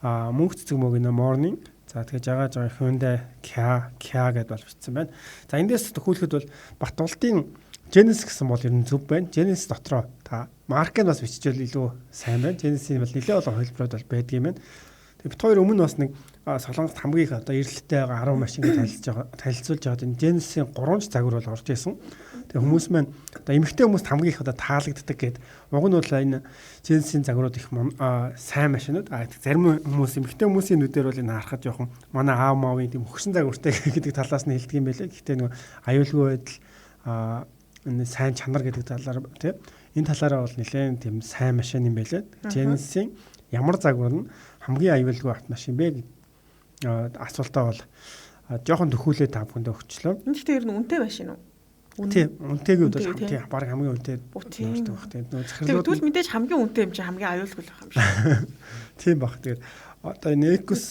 мөнх цэцэг мөгнө morning. За тэгээ жагааж байгаа Hyundai Kia гэдээ бол бичсэн байна. За эндээс төхөөлөхөд бол Батболтын Genesis гэсэн бол ер нь зөв байна. Genesis дотроо та маркийг бас биччихвэл илүү сайн байна. Genesis бол нэлээд олон хувилбарууд бол байдгийм байна. Тэгээ бит хоёр өмнө бас нэг Солонгост хамгийн их одоо эрэлттэй байгаа 10 машиныг танилцуулж байгаа энэ Genesis-ийн 3 загвар бол орж исэн. Тэгээ хүмүүс маань одоо эмэгтэй хүмүүст хамгийн их одоо таалагддаг гэдэг. Уг нь бол энэ Genesis-ийн загварууд их сайн машинууд. Зарим хүмүүс эмэгтэй хүмүүсийн нүдээр бол энэ харахад жоохон манай аав маавын тийм хөгшин загвартай гэдэг талаас нь хэлдэг юм байлээ. Гэхдээ нөгөө аюулгүй байдал энэ сайн чанар гэдэг талаар тийм энэ талаараа бол нэлээд тийм сайн машин юм байлээ. Genesis-ийн ямар загвар нь хамгийн аюулгүй автомашин бэ гэдэг асуултаа бол жоохон төхүүлээ та бүхэндээ өгчлөө. Энэ гэхдээ ер нь үнэтэй машин уу? Тийм, үнэтэйг бол хамгийн баг хамгийн үнэтэй болдог баг. Тэгээд нөө захирлууд тэгвэл мэдээж хамгийн үнэтэй юм чи хамгийн аюулгүй байх юм шиг. Тийм баг. Тэгээд одоо энэ Ecus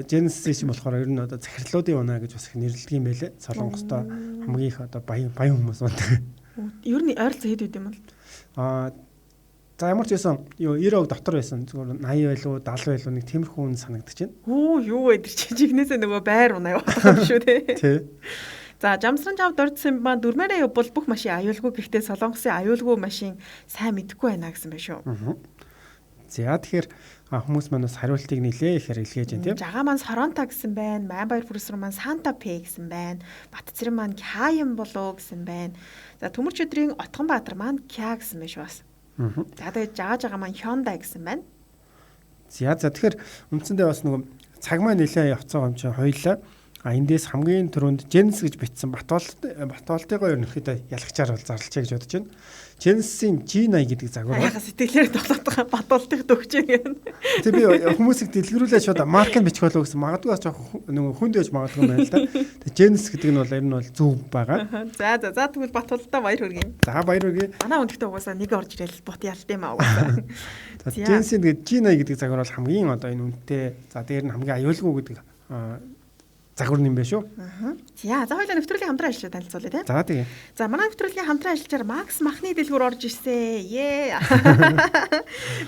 Genesis юм болохоор ер нь одоо захирлуудын унаа гэж бас их нэрлэдэг юм байлээ. Солонгостой хамгийн их одоо баян хүмүүс болдог. Ер нь ойролцоо хэд үт юм бол? За ямар ч байсан юу 90% дотор байсан зүгээр 80 байлуу 70 байлуу нэг тиймэрхүү хүн санагдаж байна. Юу вэ тэр чинь жигнэсээ нөгөө байр унаа явах юм шүү те. Тий. За жамсран жав дордсон юм ба дөрмээрээ явбал бүх машин аюулгүй гэхдээ Солонгосын аюулгүй машин сайн мэдэхгүй байна гэсэн байх шүү. За тэгэхээр хүмүүс маань бас хариултыг нэлээ ихээр илгээж байна тийм. Жагаа маань Соронта гэсэн байна. Майбаяр Бүрсрэн маань Санта Фе гэсэн байна. Батцэрэн маань Кяян болоо гэсэн байна. За Төмөрч өдрийн Отгонбаатар маань Кя гэсэн байна шүү бас. За тэгээд жагаа маань Hyundai гэсэн байна. За тэгэхээр үндсэндээ бас нөгөө цаг маань нэлээ явцсан юм чинь хоёлаа. Эндээс хамгийн түрүүнд Genesis гэж бичсэн Батболтыгоо ерөнхийдөө ялагчаар бол зарлчаа гэж бодож байна. Genesis-ийн G80 гэдэг загвар. Яга сэтгэлээр тоглоод байгаа Батболтыг дөгчээ гэнэ. Тэг би хүмүүсийг дэлгэрүүлээ шууд маркийг бичих болов гэсэн магадгүй бас жоохон нөгөө хүнд байж магадгүй юм байна л да. Тэг Genesis гэдэг нь бол ер нь бол зөв байгаа. За тэгвэл Батболтоо баяр хүргэе. За баяр хүргэе. Манай өндөгтөө угаасаа нэг орж ирэл бут ялт юм аа угаасаа. За Genesis-ийн тэгээд G80 гэдэг загвар бол хамгийн одоо энэ үнэтэй. За дээр нь хамгийн аюулгүй гэдэг загвар юм байна шүү. За хоёулаа нэвтрүүлгийн хамтран ажиллаж танилцуулъя тийм. За тэгээ. За манай нэвтрүүлгийн хамтран ажиллагчаар Макс махны дэлгүүр орж ирсэн.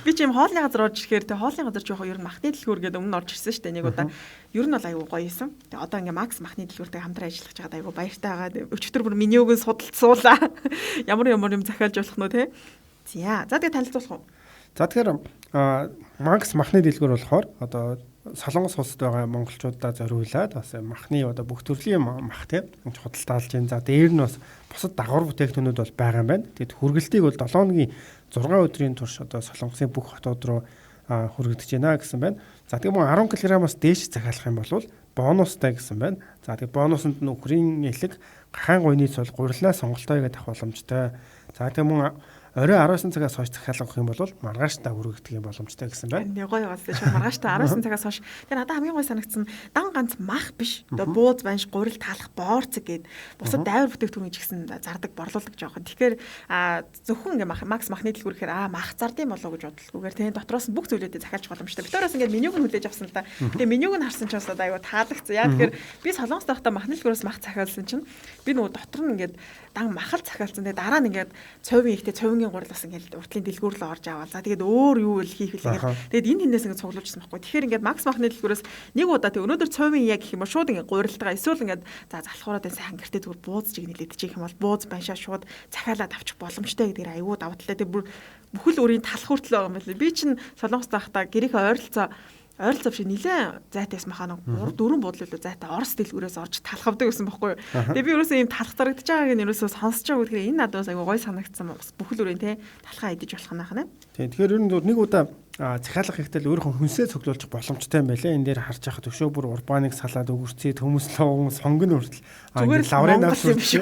Би ч юм хоолны газар орж ирэхээр тэг хоолны газар жоохон ер нь махны дэлгүүр гэдэг өмнө орж ирсэн шүү дээ нэг удаа. Ер нь бол аюу гоё юм. Тэг одоо ингээ Макс махны дэлгүүртэй хамтран ажиллаж байгаа аюу баяртай байгаа. Өчигдөр бүр менюг судалцуулаа. Ямар юм захиалж болох нь те. За тэгээ танилцуулах уу? За тэгэхээр Макс махны дэлгүүр болохоор одоо Солонгос улсад байгаа монголчуудаа зориулаад бас махны одоо бүх төрлийн мах тийм худалдаалж байна. За дээр нь бас бусад дагвар бүтээгдэхүүнүүд бол байгаа юм байна. Тэгэд хүргэлтийг бол 7 өдрийн 6 өдрийн турш одоо Солонгосын бүх хотууд руу хүргэж байна гэсэн байна. За тэгээ мөн 10 кг-аас дээш захиалах юм бол бонустай гэсэн байна. За тэгээ бонусанд нь үхрийн элэг, гахаан гуйны цол, гурилаа сонголтоо гэдэг боломжтой. За тэгээ мөн орой 19 цагаас хойш захиалгах юм бол маргааштай хүргэгдэх юм боломжтой гэсэн байна. Нэг гоё яваалаа шүү. Маргааштай 19 цагаас хойш. Тэгээ надад хамгийн гоё санагдсан дан ганц мах биш. Одоо бууз банш, гурил таалах боорцэг гээд бусад дайвар бүтээгдэхүүн ч гэсэн зардаг борлуулдаг жоохон. Тэгэхээр зөвхөн ингээ Макс махны дэлгүүр гэхээр мах зардсан болоо гэж бодлогүйгээр тэгээ дотроос нь бүх зүйлүүдийг захиалж боломжтой. Битүүрээс ингээ менюг нь хүлээж авсан л да. Тэгээ менюг нь харсан ч бас аюу таалагцсан. Яа тэгэхээр би Солонгост байхдаа махны дэлгүүрээс мах захиалсан чинь би нөгөө дотор нь ингээ дан махал захиалсан. Тэгээ дараа нь ингээ цовын ихтэй цовын гурил бас ингээл уртлын дэлгүүр л орж аваад. За тэгээд өөр юу л хийх вэ? Тэгээд энэ хинээс ингээд цуглуулчихсан байхгүй. Тэгэхээр ингээд Макс махны дэлгүүрээс нэг удаа тэг өнөөдөр цовын яг гэх юм шууд ингээд гурилтгаа эсвэл ингээд за залхуураад сайн гэртээ зүгээр бууз чиг нэлээдчих юм бол бууз баншаа шууд захиалаад авчих боломжтой гэдгээр аюу давталтай. Тэг бүхэл өөрийн талах хүртэл байгаа юм байна. Би чинь Солонгост байхдаа гэрийнхээ ойролцоо биш нилээн зайтайс махаа 3-4 буудлууд зайтай Орос дэлгүүрээс орж талхавдаг гэсэн байхгүй юу. Тэгээ би ерөөсөө ийм талах дарагдаж байгааг нь ерөөсөө сонсож байгаа гэхээр энэ надад айгу гой санагдсан бүхэл өрөө те талхаа идэж болох нахна. Тэгэхээр ер нь нэг удаа захиалах ихтэл өөрийнхөө хүнсээ цуглуулчих боломжтой юм байлаа. Энэ дээр харж байхад өшөө бүр урбаныг салаад өгөрцөө төмөслөө сонгоно хүртэл лаврын авч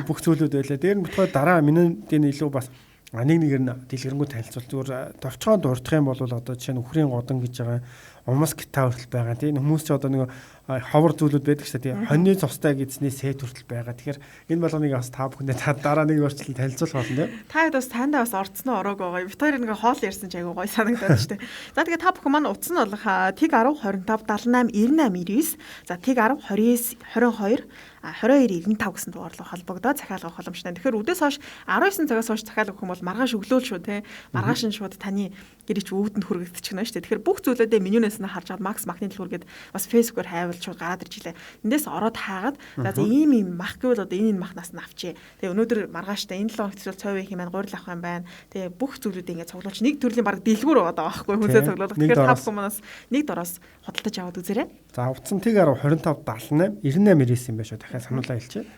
бүх зүйлүүд байлаа. Дээр нь бодоход дараа минутын илүү бас нэгээр нь дэлгэрэнгүй танилцуул зүгээр товчгоо дурдах юм бол одоо жишээ нь үхрийн годон гэж байгаа умас гитаа хүртэл байгаа тийм хүмүүс ч одоо нэг ховор зүйлүүд байдаг шүү дээ. Хоньны цустай гэзний сет хүртэл байгаа. Тэгэхээр энэ болгоныг бас та бүхэндээ дараа нэг өөрчлөлт танилцуулах болно тийм. Та хэд бас тандаа бас орцноо ороог байгаа. Бид хоёр ингээ хоол ярьсан ч айгу гоё санагдаад шүү дээ. За тэгээ та бүхэн маань утас нь болох TIG 10 25 78 98 99. За TIG 10 29 22 22:95 гэсэн дугаар руу холбогдоод захиалга авах боломжтой. Тэгэхээр өдөөс хойш 19 цагаас хойш захиалга өгөх юм бол маргааш өглөөл шүү те. Маргааш нь шууд таны гэрч өвдөнд хүрэгдчихнэ шүү дээ. Тэгэхээр бүх зүйлүүдээ менюнээс нь харж аваад Макс махны дэлгүүр гээд бас фэйсбүүкээр хайвал шууд гараад ирж илээ. Эндээс ороод хаагаад за ийм мах гэвэл одоо энэ махнаас нь авчээ. Тэгээ өнөөдөр маргааштай энэ 7 хоногт цэвэр их юм байна, гурил авах юм байна. Тэгээ бүх зүйлүүдээ ингээд цуглуулж нэг төрлийн баг дэлгүүр байгаа байхгүй хүнсээ цуглуулах. Тэгэхээр та хүмүүс нэг дороос худалдаж аваад үзээрэй. За утсан тэг 2578 98 юм байна шүү. Дахиад сануулаа хэлчихье.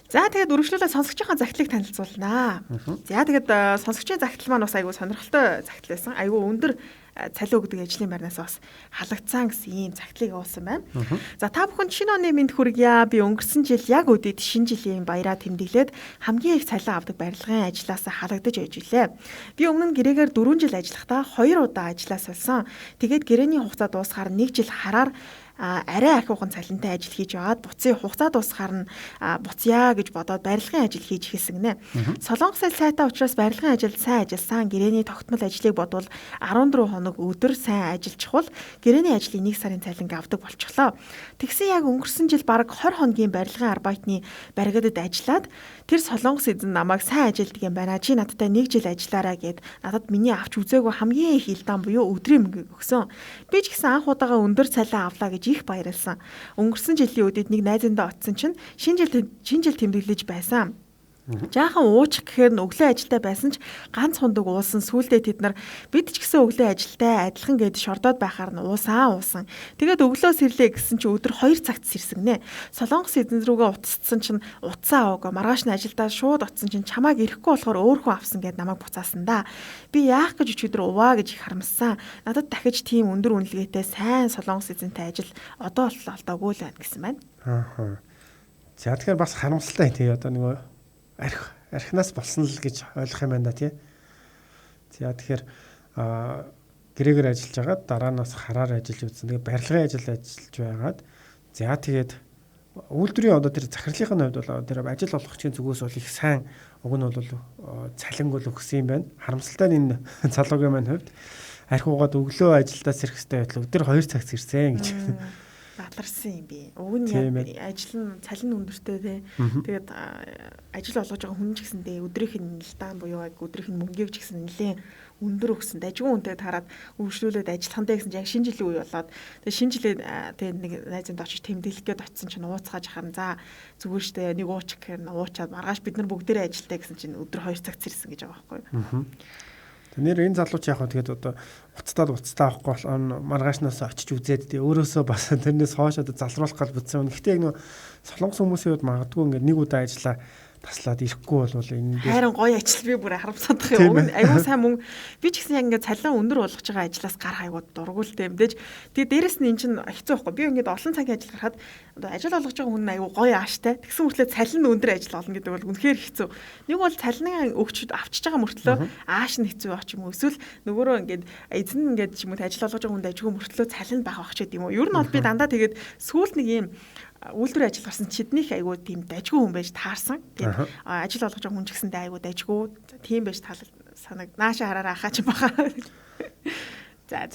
За тэгээд үргэлжлүүлээд сонсогчийн захидлыг танилцуулнаа. За тэгээд сонсогчийн захидал маань бас айгүй сонирхолтой захидал байсан. Айгүй өндөр цалин өгдөг ажлын байрнаас бас халагдсан гэсэн ийм захидлыг явуулсан байна. За та бүхэнд шинэ оны мэнд хүргье. Би өнгөрсөн жил яг үдээд шинэ жилийн баяраа тэмдэглээд хамгийн их цалин авдаг барилгын ажлаас халагдаж байж илээ. Би өмнө нь гэрээгээр 4 жил ажиллахдаа 2 удаа ажиллаа сольсон. Тэгээд гэрээний хугацаа дуусахаар 1 жил хараар арай ахиухан цалинтай ажил хийж аваад буцын хугацаа дуусахаар нь буцъя гэж бодоод барилгын ажил хийж эхэлсэн гинэ. Солонгос хэл сайтай учраас барилгын ажилд сайн ажилласан гэрээний тогтмол ажлыг бодвол 14 хоног өдөр сайн ажиллчихвал гэрээний ажлын 1 сарын цалинг авдаг болчихлоо. Тэгсэн яг өнгөрсөн жил бараг 20 хоногийн барилгын арбайтны баригадад ажиллаад тэр солонгос эзэн намайг сайн ажилддаг юм байна. Чи надтай 1 жил ажиллаарай гэд надад миний авч үзээгүй хамгийн их илдаан буюу өдрийн мөнгө өгсөн. Би ч гэсэн анх удаага өндөр цалин авлаа гэж их баярлсан. Өнгөрсөн жилийн үдээд нэг найзандаа очсон чинь шинэ жил тэмдэглэж байсан. Жаахан уучих гэхээр нь өглөө ажилдаа байсан ч ганц хундаг уусан. Сүүлдээ тэд нар бид ч гэсэн өглөө ажилдаа адилхан гэд шордоод байхаар нь уусан. Тэгээд өглөө сэрлээ гэсэн чинь өдөр 2 цагт сэрсэн нэ. Солонгос эзэн рүүгээ утассан чинь утсаа аваагүй. Маргааш нь ажилдаа шууд утсан чинь чамааг ирэхгүй болохоор өөрөө авсан гэд намайг буцаасан да. Би яах гэж өчигдөр уваа гэж их харамссан. Надад дахиж тийм өндөр үнэлгээтэй сайн солонгос эзэнтэй ажил одоо болтол алдаагүй л байна гэсэн байна. За тэгэхээр бас харамсалтай тий одоо нөгөө архинаас болсон л гэж ойлгох юм байна да тий. За тэгэхээр гэрээгээр ажиллаж байгаад дараа нь бас хараар ажиллаж үзсэн. Тэгээ барилгын ажил ажиллаж байгаад за тэгээд үйлдвэрийн одоо тэр захирлын хувьд бол тэр ажил олгогчийн зүгээс бол их сайн уг нь бол цалин бол өгсөн юм байна. Харамсалтай нь энэ залуугийн маань хувьд архиугаад өглөө ажилдаа сэрэх хэрэгтэй байтал өдөр 2 цагт сэрсэн гэж. Батарсан юм би. Уг нь яг ажил нь цалин өндөртэй тий. Тэгээд ажил олгож байгаа хүн ч гэсэндээ өдрийнх нь нэлдаан буюу яг өдрийнх нь мөнгөийг ч гэсэн нэлээд өндөр өгсөн. Дажгүй үнэтэй хараад үргэлжлүүлээд ажиллахандаа гэсэн чинь яг шинэ жилийн үе болоод тэгээд шинэ жилээ тэгээд нэг найзанд очиж тэмдэглэх гээд очисон чинь ууцгааж ахаар за зүгээр штэ нэг уучих гэхээр уучаад маргааш бид нар бүгдээрээ ажилтаа гэсэн чинь өдөр 2 цагт сэрсэн гэж байгаа байхгүй. Нэр энэ залууч яг тэгээд одоо уцтаа авахгүй бол маргаашнаас очиж үзээд тий өөрөөсөө бас тэрнээс хойш одоо залруулах гал бүтсэн. Гэхдээ яг нөгөө солонгос хүмүүсийн хувьд магадгүй ингээд нэг удаа ажиллаа таслаад ирэхгүй бол энэ хайран гоё ажил би бүр харамсаадах юм. Аюу сайн мөнгө би ч гэсэн яг ингээд цалин өндөр болгож байгаа ажлаас гарах аюу дургуултай мэдээж. Тэгээ дээрэс нь эн чинь хэцүү байхгүй. Би ингээд олон цагийн ажил гарахад одоо ажил олгож байгаа хүн нь аюу гоё ааштай. Тэгсэн мөртлөө цалин өндөр ажил олно гэдэг бол үнэхээр хэцүү. Нэг бол цалин өгч авчиж байгаа мөртлөө ааш нь хэцүү байх юм уу? Эсвэл нөгөөрөө ингээд эзэн ингээд ч юм уу ажил олгож байгаа хүнд ажгүй мөртлөө цалин байх байх ч гэдэг юм уу? Ер нь бол би дандаа тэгээд сүүлд нэг юм үйлдвэр ажил гарсан чиднийх айгуу тийм дажгүй хүн байж таарсан. Тэгээд ажил олгож байгаа хүн ч гэсэндээ айгуу дажгүй тийм байж санаг нааша хараараа хаа ч баха. За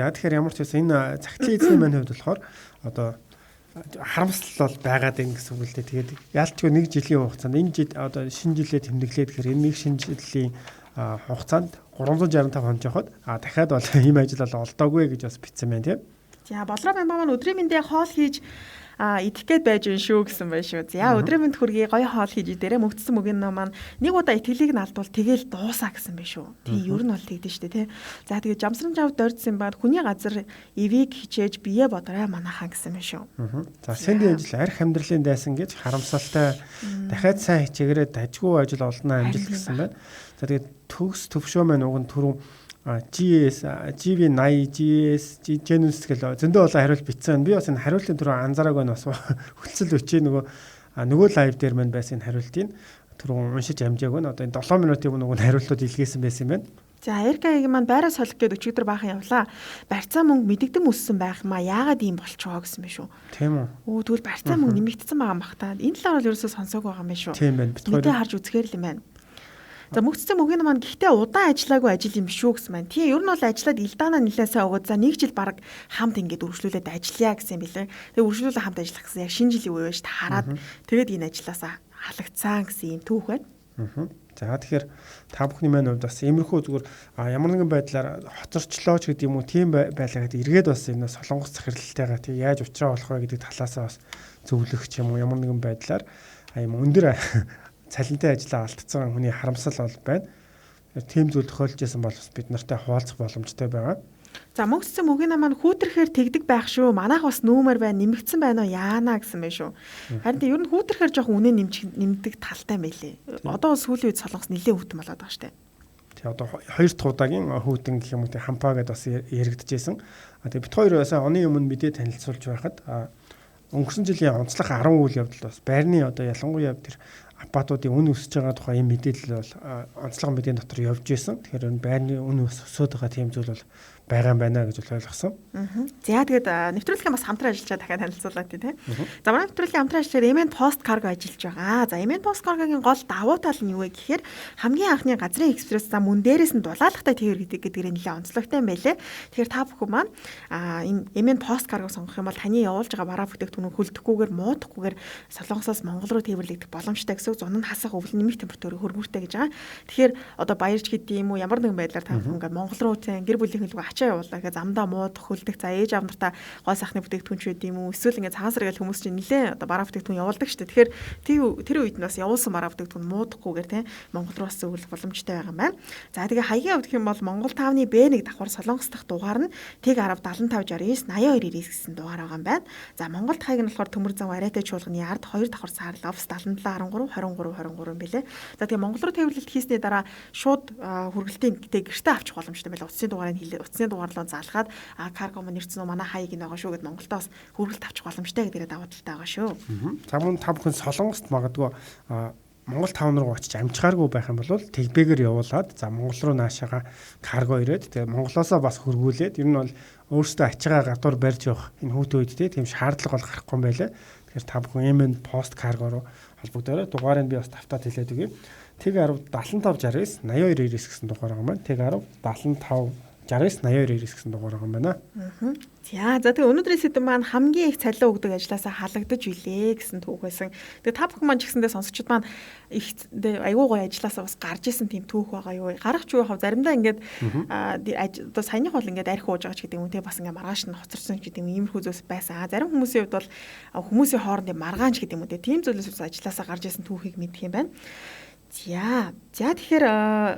тэгэхээр ямар ч байсан энэ цагтлын эзний маань хувьд болохоор одоо харамсал бол байгаад ин гэсэн үг л дээ. Тэгээд яалтчгүй 1 жилийн хугацаанд энэ жил одоо шинэ жилээ тэмдэглээд гэхээр энэ нэг шинэ жилийн хугацаанд 365 хоног явахад дахиад бол ийм ажил бол олдоогүй гэж бас бичсэн байна тийм. За болроо маань өдрийн мэндээ хоол хийж идэх гээд байж гэн шүү гэсэн байна шүү. За өдрийн мэнд хүргэе гоё хоол хийж идээрэ мөгдсөн мөгийн маань нэг удаа итгэлийг нь алдвал тэгэл дуусаа гэсэн байна шүү. Тий ер нь бол тэгдэж штэ тий. За тэгээ жамсран жав дордсон баад хүний газар ивийг хичээж бие бодроо манайхан гэсэн байна шүү. За сэндийн ажил арх амьдралын дайсан гэж харамсалтай дахиад сайн хичээгээрээ дажгүй ажил олно амжилт гэсэн байна. За тэгээ төгс төвшөө маань уг нь түрүү GS, GV80, GS, Genus гэл зөндөө олон хариулт бичсэн. Би бас энэ хариултын түрүү анзаараагүй нь бас хүлцэл өчөө нөгөө лайв дээр мань байсан хариултыг түрүү уншиж амжаагүй нь одоо энэ 7 минутын өмнө нөгөө хариултууд илгээсэн байсан юм байна. За Эркагийн маань байраа солих гээд өчигдөр баахан явлаа. Барьцаа мөнгө мэдэгдэм өссөн байх маа яагаад ийм болчихоо гэсэн бэ шүү. Тийм үү. Тэгвэл барьцаа мөнгө нэмэгдсэн байгаа юм бах та. Энэ талаар бол ерөөсөө сонсоогүй байгаа юм байна шүү. Тийм байна. Мэдээ харж үзэхээр л юм байна. За мөхцсөн мөгийн маань гэхдээ удаан ажиллаагүй ажил юм шүү гэсэн байна. Тийм ер нь бол ажиллаад илдаанаа нэлээсээ өгөөд за нэг жил баг хамт ингээд үргэлжлүүлээд ажиллая гэсэн юм билээ. Тэгээ үргэлжлүүлээ хамт ажиллах гэсэн яг шинэ жилийн үе байж хараад тэгээд энэ ажилласаа халагдсан гэсэн юм түүх байна. За тэгэхээр та бүхний маань хувьд бас иймэрхүү зүгээр ямар нэгэн байдлаар хоцорчлоо ч гэдэг юм уу тийм байлаа гэдэг эргээд бас энэ солонгос захиралтайгаа тийм яаж уучраа болох вэ гэдэг талаасаа бас зөвлөх ч юм уу ямар нэгэн байдлаар юм өндөр цалинтай ажиллаа алдсан хүний харамсал бол байна. Тийм зүйл тохиолж байсан бол бас бид нартай хуваалцах боломжтой байгаа. За мөнгөцсөн мөгийн маань хүүтрэхээр тэгдэг байх шүү. Манайх бас нүүмэр байна, нэмэгдсэн байна уу яана гэсэн байх шүү. Харин ер нь хүүтрэхээр жоохон үнэ нэмдэг талтай юм байлээ. Одоо сүүлийн үед солонгос нэлээд хүүтэн болоод байгаа штэ. Тэгээ одоо хоёр дахь удаагийн хүүтэн гэх юм уу тэг хампаа гэдээ бас яригдчихсэн. Тэгээ бит хоёр бас оны өмнө мэдээ танилцуулж байхад өнгөрсөн жилийн онцлог 10 үйл явдал бас байрны одоо ялангуяа тэр аппаатуудын үн өсөж байгаа тухай юм мэдээлэл бол онцлог мэдээний дотор явж байсан. Тэгэхээр байрны үн өсөж байгаа тийм зүйл бол байгаа юм байна гэж ойлгосон. За тэгээд нэвтрүүлгийн бас хамтран ажиллаж байгаа дахиад танилцуулаад тий. За манай нэвтрүүлгийн хамтран ажиллаж MN Post Cargo ажиллаж байгаа. За MN Post Cargo-гийн гол давуу тал нь юу вэ гэхээр хамгийн анхны газрын экспресс зам мөн дээрээс нь дулаалгатай тээвэр гэдгээр нэлээд онцлогтой юм байлээ. Тэгэхээр та бүхэн маань энэ MN Post Cargo сонгох юм бол таны явуулж байгаа бараа бүтээгдэхүүн хөлдөхгүйгээр муудахгүйгээр Солонгосоос Монгол руу тээвэрлэгдэх боломжтой гэсэн зун нь хасах өвөл нэмэх температурыг хөрвүүртэй гэж байгаа. Тэгэхээр одоо баярч гэдэг юм уу ямар нэгэн байдлаар та бүхэн ингээд Монгол руу гэр бүлийн хөлгөө ачаа явуулаа гэж замдаа муудах хөлдөх за ээж авнартаа гой сайхны бүтээгдэхүүн ч байд юм уу эсвэл ингээд цагаан сар гэж хүмүүс чинь нилээ одоо бараа бүтээгдэхүүн явуулдаг шүү дээ. Тэгэхээр тэр үед нь бас явуулсан бараа бүтээгдэхүүн муудахгүйгээр тийм Монгол руу бас зөвлөх боломжтой байгаа юм байна. За тэгээ хаягийн хувьд гэх юм бол Монгол 5-ны B1 давхар Солонгос дахь дугаар нь тэг 10 75 69 82 гэсэн дугаар байгаа юм байна. За Монголд хаяг нь болохоор төмөр зам арайтай чуулганы ард 2 давхар сар ловс 77 13 23 юм билээ. За тэгээ Монгол руу тээвэрлэлт хийсний дараа шууд хүргэлтийн гэртээ авчих боломжтой байлаа. Утасны дугаарлуу залгаад карго маань ирсэн үү манай хаяг нь байгаа шүү гэд Монголдоос хүргэлт авчих боломжтой гэдгээр давуу талтай байгаа шүү. Та бүхэн Солонгост магадгүй Монгол таван руу очиж амжихааргүй байх юм бол тэгбэгээр явуулаад за Монгол руу наашаага карго ирээд тэгээ Монголоосоо бас хөргүүлээд ер нь бол өөрсдөө ачаагаа гадуур барьж явах энэ хүүтэн үед тийм шаардлага бол гарахгүй юм байлаа. Тэгэхээр та бүхэн MN Post Cargo руу холбогдорой. Дугаарыг би бас тавтаад хэлээд өгье. Тэг 10 75 69 82 90 гэсэн дугаар байгаа юм байна. Тэг 10 75 69 82 90 гэсэн дугаар байгаа юм байна. За тэгээ өнөөдрийн сэдэв маань хамгийн их цалин өгдөг ажлаасаа халагдаж билээ гэсэн түүх байсан. Тэгээ та бүхэн маань ч гэсэндээ сонсогчд маань их аюу гой ажлаасаа бас гарч исэн тийм түүх байгаа юу. Гарах ч юу хав заримдаа ингээд одоо саяных бол ингээд арх ууж байгаа ч гэдэг юм те бас ингээд маргааш нь хоцорсон ч гэдэг юм иймэрхүү зүйлс байсан. Зарим хүмүүсийн хувьд бол хүмүүсийн хоорондын маргаанч гэдэг юм те тийм зүйлээс бас ажлаасаа гарч исэн түүхийг мэдэх юм байна. За тэгэхээр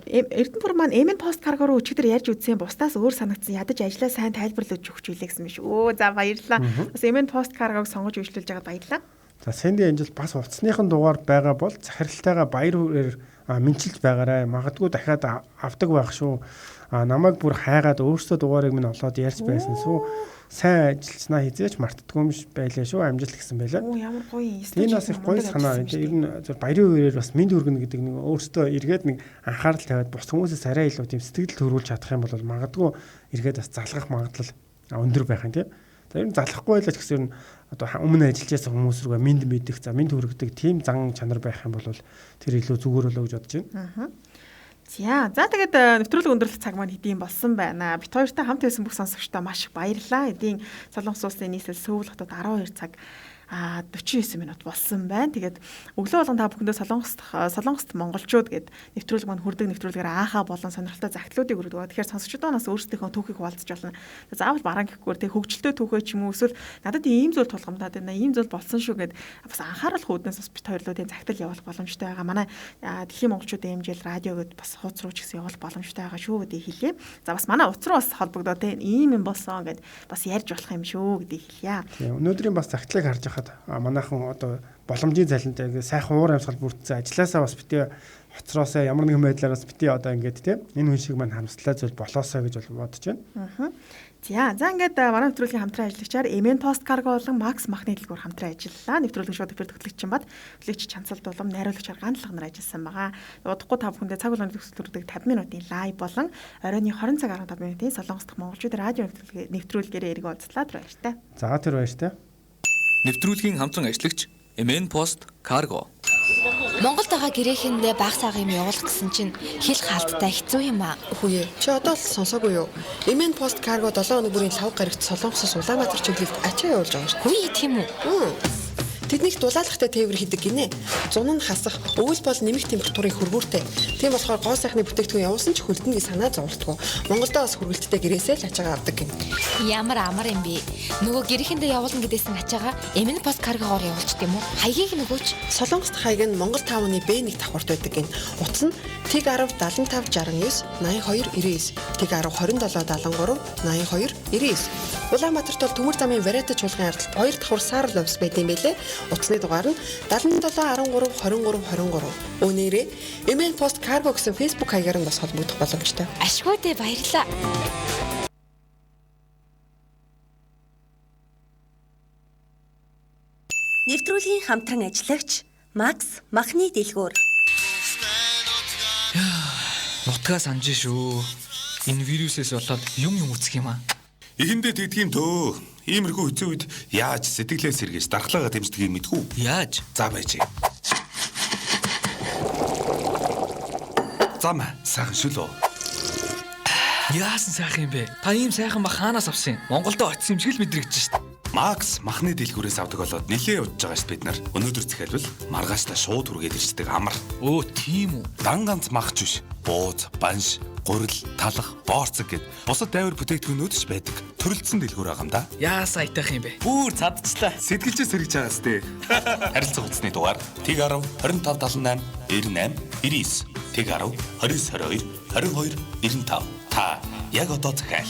Эрдэнэпур маань MN Post Cargo руу өчигдөр ярьж үзсэн бусдаас өөр санагдсан ядаж ажлаа сайн тайлбарлаж өгч билээ гэсэн биш. За баярлалаа. Бас MN Post Cargo-г сонгож үйлчлүүлж байгаад баярлалаа. За Сэнди Анжел бас утасныхан дугаар байгаа бол захиралтайгаа баяр хүрээр мэдчилж байгаарай. Магадгүй дахиад авдаг байх шүү. Намайг бүр хайгаад өөрсдөө дугаарыг минь олоод ярьж байсан шүү. Сайн ажилласнаа хизээч мартдаггүй юм байлаа шүү. Амжилт гэсэн байлаа. Ямар гоё юм. Энэ бас их гоё санаа байна. Ер нь баярын үеэр бас мэд хүргэнэ гэдэг нэг өөртөө эргээд нэг анхаарал тавиад бус хүмүүсээс арай илүү тийм сэтгэл төрүүлж чадах юм бол магадгүй эргээд бас залгах магадлал өндөр байх юм тийм. За ер нь залахгүй байлаа ч гэсэн ер нь одоо өмнө ажиллаж байсан хүмүүс рүүгээ мэд мэдэх за мэд хүргэдэг тийм зан чанар байх юм бол тэр илүү зүгээр болоо гэж бодож байна. За тэгээд нэвтрүүлэг өндөрлөх цаг маань хэдийн болсон байна. Бид хоёртай хамт байсан бүх сонсогчдоо маш их баярлалаа. Эдийн Солонгос улсын нийслэл Сөүл хотод 12 цаг 49 минут болсон байна. Тэгээд өглөө болгон та бүхэндээ Солонгост монголчууд гээд нэвтрүүлэг маань хүрдэг нэвтрүүлгээр аахаа болон сонирхолтой загтлуудыг өргөдөг. Тэгэхээр сонсогчдоос өөрсдийнхөө түүхийг хуваалцаж болно. Заавал бараан гэхгүй тэг хөгжилтэй түүхээ ч юм уу эсвэл надад ийм зүйл тулгамдаад байна. Ийм зүйл болсон шүү гээд бас анхаарал хүүднээс бас бит хоёрлоо тийм загтал явуулах боломжтой байгаа. Манай дэлхийн монголчуудын хэмжээл радио гээд бас хуудас руу ч гэсэн явуулах боломжтой байгаа шүү гэдгийг хэлье. За бас манай утас руу бас холбогдоо тийм ийм юм болсон гээд бас ярьж болох юм шүү гэдгийг хэлье. Өнөөдрийн бас загтлыг харж манайхан одоо боломжийн цалинтай сайхан уур амьсгал бүрдсэн ажилласаа бас битээ хоцроосоо ямар нэгэн байдлаар бас битээ одоо ингээд тийм энэ хүн шиг маань харамслаа зүйл болоосоо гэж бол бодож байна. За ингээд манай нэвтрүүлгийн хамтран ажиллагчаар MN Post Cargo болон Max махны дэлгүүр хамтран ажиллалаа. Нэвтрүүлгийн шууд хөтлөгчин бат хөтлөгч Чансал Дулам найруулагч Гандлага нар ажилласан байгаа. Удахгүй та бүхэндээ цаг болгоны төгсөлтөрдөг 50 минутын лайв болон оройн 20 цаг 15 минутын Солонгос дахь монголчууд радио нэвтрүүлгээрээ эргэн уулзлаа баяртай. За тэр баяртай. Нэвтрүүлгийн хамтран ажиллагч MN Post Cargo Монголд байгаа гэрээхэндээ баг саг юм явуулах гэсэн чинь хэл хаалттай хэцүү юм аа. Хүүе, чи одоо л сонсоогүй юу? MN Post Cargo 7 хоног бүрийн лав гарагт Солонгосоос Улаанбаатар чиглэлд ачаа явуулж байгаа шүү. Хүй тийм үү? Тэднийг дулаалгатай тээвэр хийдэг гинэ. Зун нь хасах, өвөл бол нэмэх температурын хөрвүүртэй. Тийм болохоор гоо сайхны бүтээгдэхүүн явуулсан ч хөлдөн гэж санаа зовлтгоо. Монголдоо бас хөрвөлттэй гэрээсээ л ачаагаа авдаг гин. Ямар амар юм бэ? Нөгөө гэрээхэндээ явуулна гэдээсэн ачаагаа MN Post Cargo-оор явуулчих юм уу? Хаягийг нөгөөч. Солонгост хаяг нь Монгол 5-ны B1 давхарт байдаг гин. Утас нь TIG 10 75 69 82 99. TIG 10 27 73 82 99. Улаанбаатарт бол төмөр замын Варата чуулган ардалт 2 давхар Саарл офис байдсан байлээ. Утасны дугаар нь 77 13 23 23. Өнөөрөө MN Post Cargo гэсэн Facebook хаягаар нь бас холбогдох боломжтой. Ашгүй дээ, баярлалаа. Нэвтрүүлгийн хамтран ажиллагч Макс Махны дэлгүүр. Нутгаа санаж шүү. Энэ вирусээс болоод юм үүсэх юм аа. Эхэндээ тэгдгийм төө. Иймэрхүү хэцүү үед яаж сэтгэлээ сэргээж дархлаагаа дэмждгийг мэдгүй. Яаж? За байж. Зам сайхан шүлөө. Яасан сайхан юм бэ? Та ийм сайхан баг хаанаас авсан юм? Монголдо очсон юм шиг л мэдрэгдэж шít. Макс Махны дэлгүүрээс авдаг болоод нэлээ удаж байгаа ш бид нар. Өнөөдөр захиалбал маргааштай шууд үргээд ирчдэг амар. Өө тийм үү. Дан ганц махч биш. Бууз, банш, гурил, талах, боорцог гэд бусад дайвар бүтээгдэхүүнүүд ч байдаг. Төрөлдсөн дэлгүүр байгаа юм да. Яасан айтайх юм бэ? Бүр цадчлаа. Сэтгэлжээ сэргэж байгаа сте. Харилцаа утасны дугаар TIG 10 2578 98 99. TIG 10 29 22 22 95. Та яг одоо захиал.